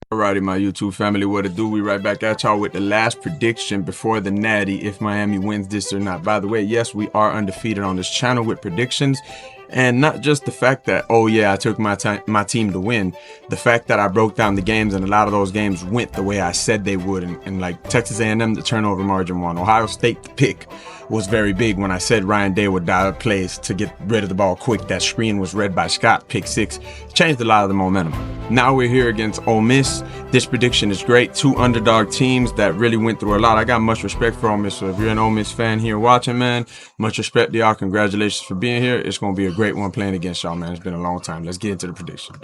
Alrighty, my YouTube family, what it do? We right back at y'all with the last prediction before the Natty, if Miami wins this or not. By the way, yes, we are undefeated on this channel with predictions, and not just the fact that, oh yeah, I took my team to win. The fact that I broke down the games and a lot of those games went the way I said they would, and like Texas A&M, the turnover margin won. Ohio State, the pick was very big when I said Ryan Day would dial plays to get rid of the ball quick. That screen was read by Scott, pick 6, changed a lot of the momentum. Now we're here against Ole Miss. This prediction is great. Two underdog teams that really went through a lot. I got much respect for Ole Miss. So if you're an Ole Miss fan here watching, man, much respect to y'all. Congratulations for being here. It's going to be a great one playing against y'all, man. It's been a long time. Let's get into the prediction.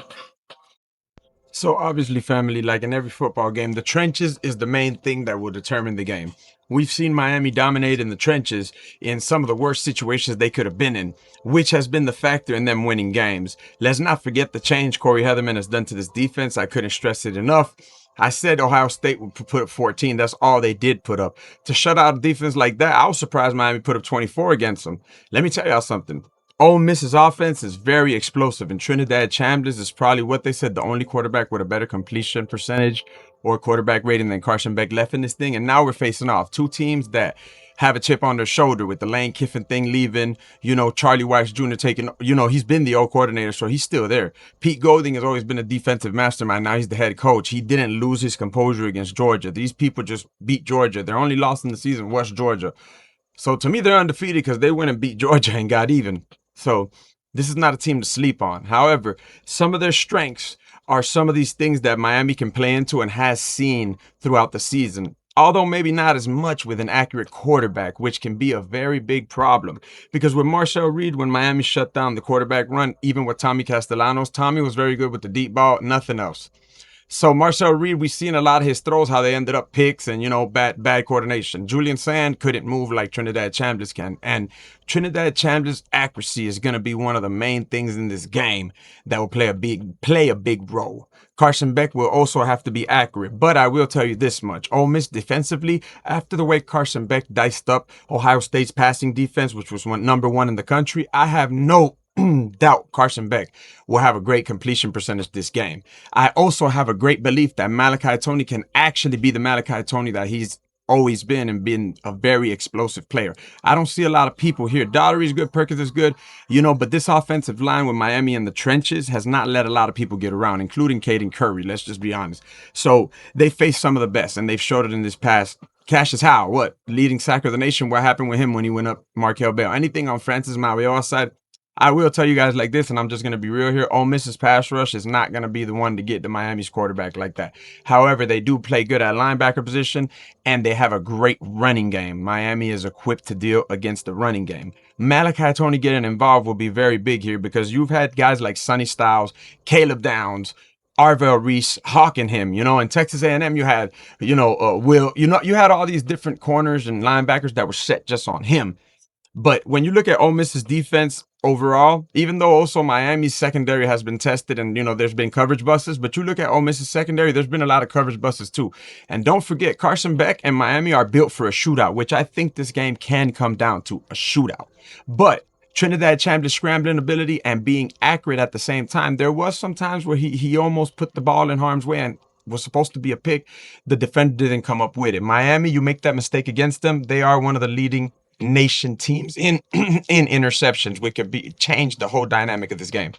So obviously, family, like in every football game, the trenches is the main thing that will determine the game. We've seen Miami dominate in the trenches in some of the worst situations they could have been in, which has been the factor in them winning games. Let's not forget the change Corey Heatherman has done to this defense. I couldn't stress it enough. I said Ohio State would put up 14. That's all they did put up. To shut out a defense like that, I was surprised Miami put up 24 against them. Let me tell y'all something. Ole Miss's offense is very explosive, and Trinidad Chambers is probably what they said the only quarterback with a better completion percentage or quarterback rating than Carson Beck left in this thing. And now we're facing off two teams that have a chip on their shoulder with the Lane Kiffin thing leaving, Charlie Weiss Jr. taking, he's been the old coordinator, so he's still there. Pete Golding has always been a defensive mastermind. Now he's the head coach. He didn't lose his composure against Georgia. These people just beat Georgia. Their only loss in the season was Georgia. So to me, they're undefeated because they went and beat Georgia and got even. So this is not a team to sleep on. However, some of their strengths are some of these things that Miami can play into and has seen throughout the season. Although maybe not as much with an accurate quarterback, which can be a very big problem. Because with Marcel Reed, when Miami shut down the quarterback run, even with Tommy Castellanos, Tommy was very good with the deep ball, nothing else. So Marcel Reed, we've seen a lot of his throws, how they ended up picks and, bad coordination. Julian Sand couldn't move like Trinidad Chambers can. And Trinidad Chambers' accuracy is going to be one of the main things in this game that will play a big role. Carson Beck will also have to be accurate. But I will tell you this much. Ole Miss defensively, after the way Carson Beck diced up Ohio State's passing defense, which was number 1 in the country, I have no doubt Carson Beck will have a great completion percentage this game. I also have a great belief that Malachi Tony can actually be the Malachi Tony that he's always been and been a very explosive player. I don't see a lot of people here. Daughtery's good, Perkins is good, but this offensive line with Miami in the trenches has not let a lot of people get around, including Caden Curry. Let's just be honest. So they face some of the best, and they've showed it in this past. Cassius Howe, what? Leading sacker of the nation. What happened with him when he went up Markel Bell? Anything on Francis Mauiola's side? I will tell you guys like this, and I'm just going to be real here. Ole Miss's pass rush is not going to be the one to get to Miami's quarterback like that. However, they do play good at linebacker position, and they have a great running game. Miami is equipped to deal against the running game. Malachi Tony getting involved will be very big here because you've had guys like Sonny Styles, Caleb Downs, Arvell Reese hawking him, in Texas A&M you had, Will, you had all these different corners and linebackers that were set just on him. But when you look at Ole Miss's defense overall, even though also Miami's secondary has been tested and, there's been coverage busts, but you look at Ole Miss's secondary, there's been a lot of coverage busts too. And don't forget, Carson Beck and Miami are built for a shootout, which I think this game can come down to a shootout. But Trinidad Chambers' scrambling ability and being accurate at the same time, there was some times where he almost put the ball in harm's way and was supposed to be a pick. The defender didn't come up with it. Miami, you make that mistake against them, they are one of the leading nation teams in interceptions, which could change the whole dynamic of this game.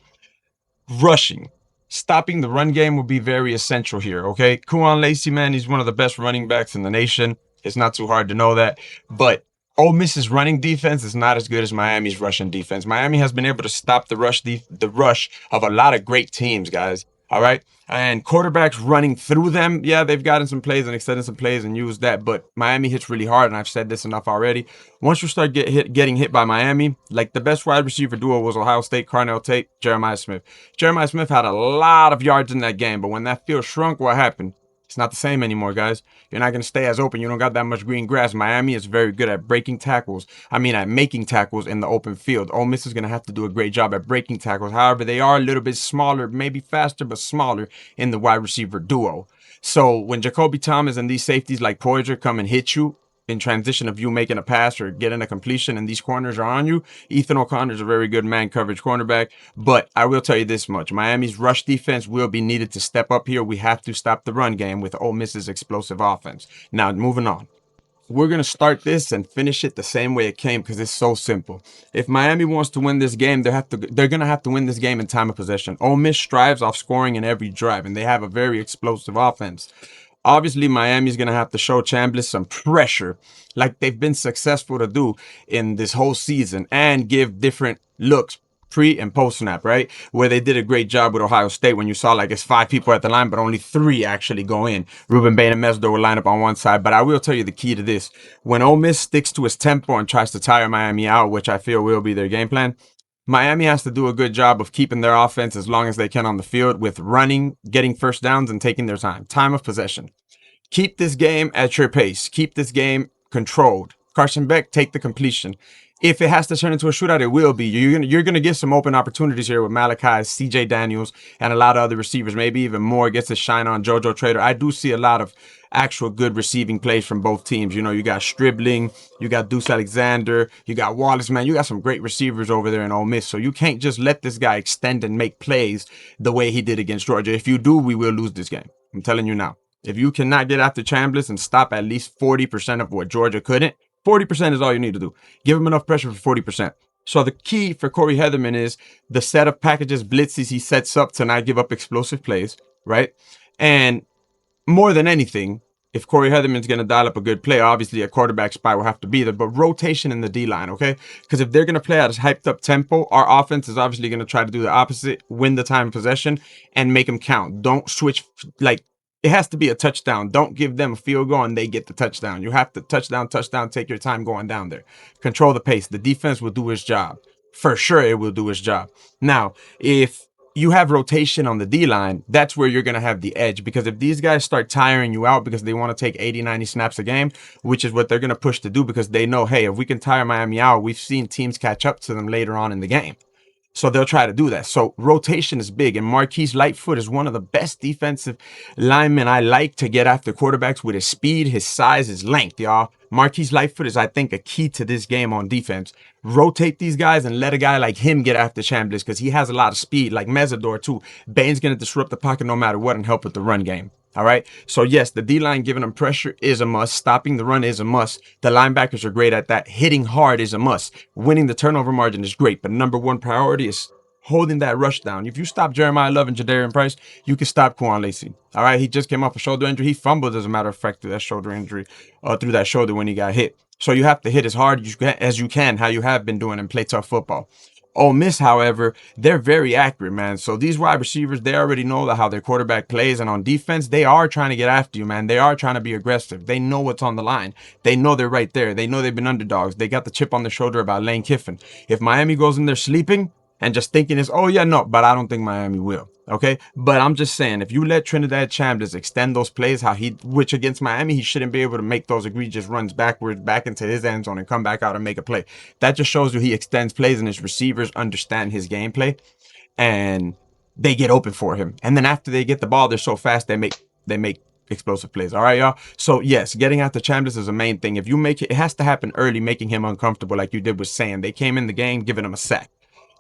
Rushing, stopping the run game will be very essential here. Okay, Kuan Lacey, man, he's one of the best running backs in the nation. It's not too hard to know that. But Ole Miss's running defense is not as good as Miami's rushing defense. Miami has been able to stop the rush of a lot of great teams, guys. All right. And quarterbacks running through them. Yeah, they've gotten some plays and extended some plays and used that. But Miami hits really hard. And I've said this enough already. Once you start getting hit by Miami, like the best wide receiver duo was Ohio State, Carnell Tate, Jeremiah Smith. Jeremiah Smith had a lot of yards in that game. But when that field shrunk, what happened? It's not the same anymore, guys. You're not going to stay as open. You don't got that much green grass. Miami is very good at making tackles in the open field. Ole Miss is going to have to do a great job at breaking tackles. However, they are a little bit smaller, maybe faster, but smaller in the wide receiver duo. So when Jacoby Thomas and these safeties like Poyer come and hit you, in transition of you making a pass or getting a completion and these corners are on you, Ethan O'Connor's a very good man coverage cornerback. But I will tell you this much. Miami's rush defense will be needed to step up here. We have to stop the run game with Ole Miss's explosive offense. Now, moving on. We're going to start this and finish it the same way it came because it's so simple. If Miami wants to win this game, they're going to have to win this game in time of possession. Ole Miss strives off scoring in every drive, and they have a very explosive offense. Obviously, Miami's going to have to show Chambliss some pressure like they've been successful to do in this whole season and give different looks pre and post snap, right? Where they did a great job with Ohio State when you saw like it's 5 people at the line, but only 3 actually go in. Ruben Bain and Mesdor will line up on one side. But I will tell you the key to this. When Ole Miss sticks to its tempo and tries to tire Miami out, which I feel will be their game plan, Miami has to do a good job of keeping their offense as long as they can on the field with running, getting first downs, and taking their time. Time of possession. Keep this game at your pace. Keep this game controlled. Carson Beck, take the completion. If it has to turn into a shootout, it will be. You're gonna get some open opportunities here with Malachi, C.J. Daniels, and a lot of other receivers. Maybe even more. Gets a shine on JoJo Trader. I do see a lot of actual good receiving plays from both teams. You know, you got Stribling, you got Deuce Alexander, you got Wallace, man. You got some great receivers over there in Ole Miss. So you can't just let this guy extend and make plays the way he did against Georgia. If you do, we will lose this game. I'm telling you now. If you cannot get after Chambliss and stop at least 40% of what Georgia couldn't, 40% is all you need to do. Give him enough pressure for 40%. So the key for Corey Heatherman is the set of packages, blitzes he sets up to not give up explosive plays, right? And more than anything, if Corey Heatherman's going to dial up a good play, obviously a quarterback spy will have to be there, but rotation in the D-line, okay? Because if they're going to play at a hyped up tempo, our offense is obviously going to try to do the opposite, win the time of possession, and make them count. Don't switch, like, it has to be a touchdown. Don't give them a field goal and they get the touchdown. You have to touchdown, take your time going down there. Control the pace. The defense will do its job. For sure, it will do its job. Now, if you have rotation on the D-line, that's where you're going to have the edge. Because if these guys start tiring you out because they want to take 80, 90 snaps a game, which is what they're going to push to do because they know, hey, if we can tire Miami out, we've seen teams catch up to them later on in the game. So they'll try to do that. So rotation is big. And Marquise Lightfoot is one of the best defensive linemen I like to get after quarterbacks with his speed, his size, his length, y'all. Marquise Lightfoot is, I think, a key to this game on defense. Rotate these guys and let a guy like him get after Chambliss because he has a lot of speed, like Mesidor too. Bain's going to disrupt the pocket no matter what and help with the run game. All right. So yes, the D-line giving them pressure is a must. Stopping the run is a must. The linebackers are great at that. Hitting hard is a must. Winning the turnover margin is great. But number one priority is holding that rush down. If you stop Jeremiah Love and Jadarian Price, you can stop Quan Lacey. All right. He just came off a shoulder injury. He fumbled, as a matter of fact, through that shoulder injury, through that shoulder when he got hit. So you have to hit as hard as you can, how you have been doing, and play tough football. Ole Miss, however, they're very accurate, man. So these wide receivers, they already know how their quarterback plays. And on defense, they are trying to get after you, man. They are trying to be aggressive. They know what's on the line. They know they're right there. They know they've been underdogs. They got the chip on their shoulder about Lane Kiffin. If Miami goes in there sleeping and just thinking is, oh, yeah, no, but I don't think Miami will. Okay, but I'm just saying, if you let Trinidad Chambliss extend those plays, which against Miami, he shouldn't be able to make those egregious runs backwards back into his end zone and come back out and make a play. That just shows you he extends plays and his receivers understand his gameplay and they get open for him. And then after they get the ball, they're so fast, they make explosive plays. All right, y'all. So yes, getting out the Chambliss is the main thing. If you make it, it has to happen early, making him uncomfortable like you did with Sam. They came in the game, giving him a sack.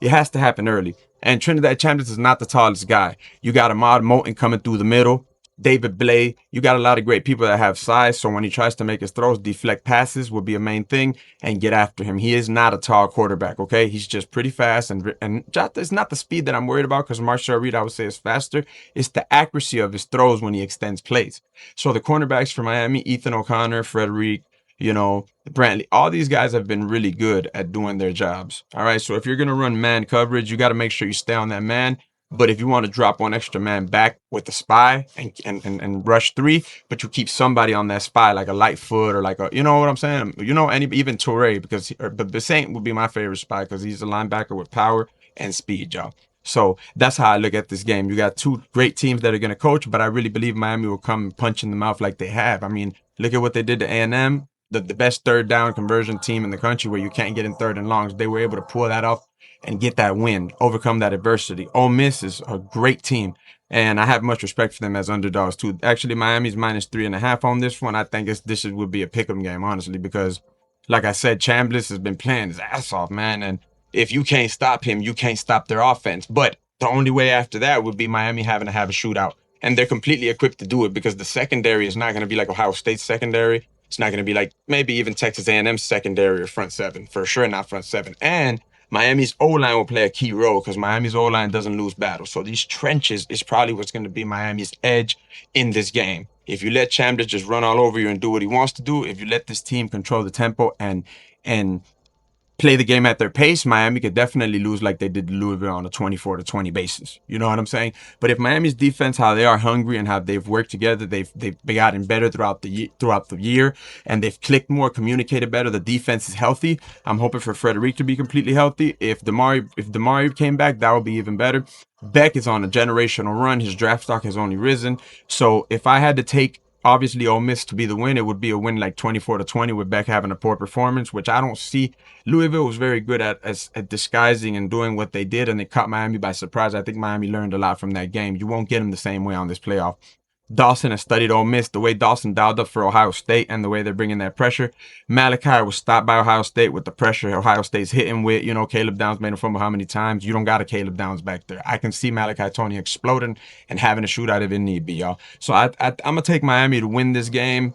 It has to happen early. And Trinidad Chambliss is not the tallest guy. You got Ahmad Moulton coming through the middle. David Blay. You got a lot of great people that have size. So when he tries to make his throws, deflect passes will be a main thing and get after him. He is not a tall quarterback, okay? He's just pretty fast. And it's not the speed that I'm worried about because Marshall Reed, I would say, is faster. It's the accuracy of his throws when he extends plays. So the cornerbacks for Miami, Ethan O'Connor, Frederic, Brantley, all these guys have been really good at doing their jobs. All right. So if you're going to run man coverage, you got to make sure you stay on that man. But if you want to drop one extra man back with the spy and rush 3, but you keep somebody on that spy, like a Lightfoot or like a, you know what I'm saying? Even Toure, but the Saint would be my favorite spy because he's a linebacker with power and speed, y'all. So that's how I look at this game. You got 2 great teams that are going to coach, but I really believe Miami will come and punch in the mouth like they have. I mean, look at what they did to A&M. The best third down conversion team in the country where you can't get in third and longs. They were able to pull that off and get that win, overcome that adversity. Ole Miss is a great team. And I have much respect for them as underdogs too. Actually, Miami's -3.5 on this one. I think this would be a pick'em game, honestly, because like I said, Chambliss has been playing his ass off, man. And if you can't stop him, you can't stop their offense. But the only way after that would be Miami having to have a shootout. And they're completely equipped to do it because the secondary is not going to be like Ohio State's secondary. It's not going to be like maybe even Texas A&M's secondary or front seven. For sure not front seven. And Miami's O-line will play a key role because Miami's O-line doesn't lose battles. So these trenches is probably what's going to be Miami's edge in this game. If you let Chambliss just run all over you and do what he wants to do, if you let this team control the tempo and play the game at their pace, Miami could definitely lose like they did to Louisville on a 24-20 basis. You know what I'm saying? But if Miami's defense, how they are hungry and how they've worked together, they've gotten better throughout the year, and they've clicked more, communicated better. The defense is healthy. I'm hoping for Frederic to be completely healthy. If Damari came back, that would be even better. Beck is on a generational run. His draft stock has only risen. So if I had to take obviously Ole Miss to be the win, it would be a win like 24-20 with Beck having a poor performance, which I don't see. Louisville was very good at disguising and doing what they did, and they caught Miami by surprise. I think Miami learned a lot from that game. You won't get them the same way on this playoff. Dawson has studied Ole Miss, the way Dawson dialed up for Ohio State and the way they're bringing that pressure. Malachi was stopped by Ohio State with the pressure Ohio State's hitting with. You know, Caleb Downs made him fumble how many times? You don't got a Caleb Downs back there. I can see Malachi Tony exploding and having a shootout if it need be, y'all. So I'm going to take Miami to win this game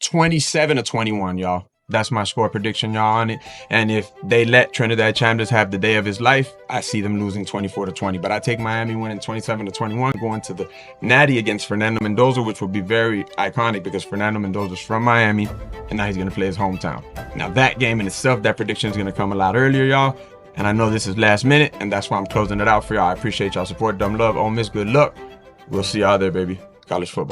27-21, y'all. That's my score prediction, y'all, on it. And if they let Trinidad Chambliss have the day of his life, I see them losing 24-20. But I take Miami winning 27-21, going to the Natty against Fernando Mendoza, which will be very iconic because Fernando Mendoza's from Miami, and now he's going to play his hometown. Now, that game in itself, that prediction is going to come a lot earlier, y'all. And I know this is last minute, and that's why I'm closing it out for y'all. I appreciate y'all support. Dumb love. Ole Miss, good luck. We'll see y'all there, baby. College football.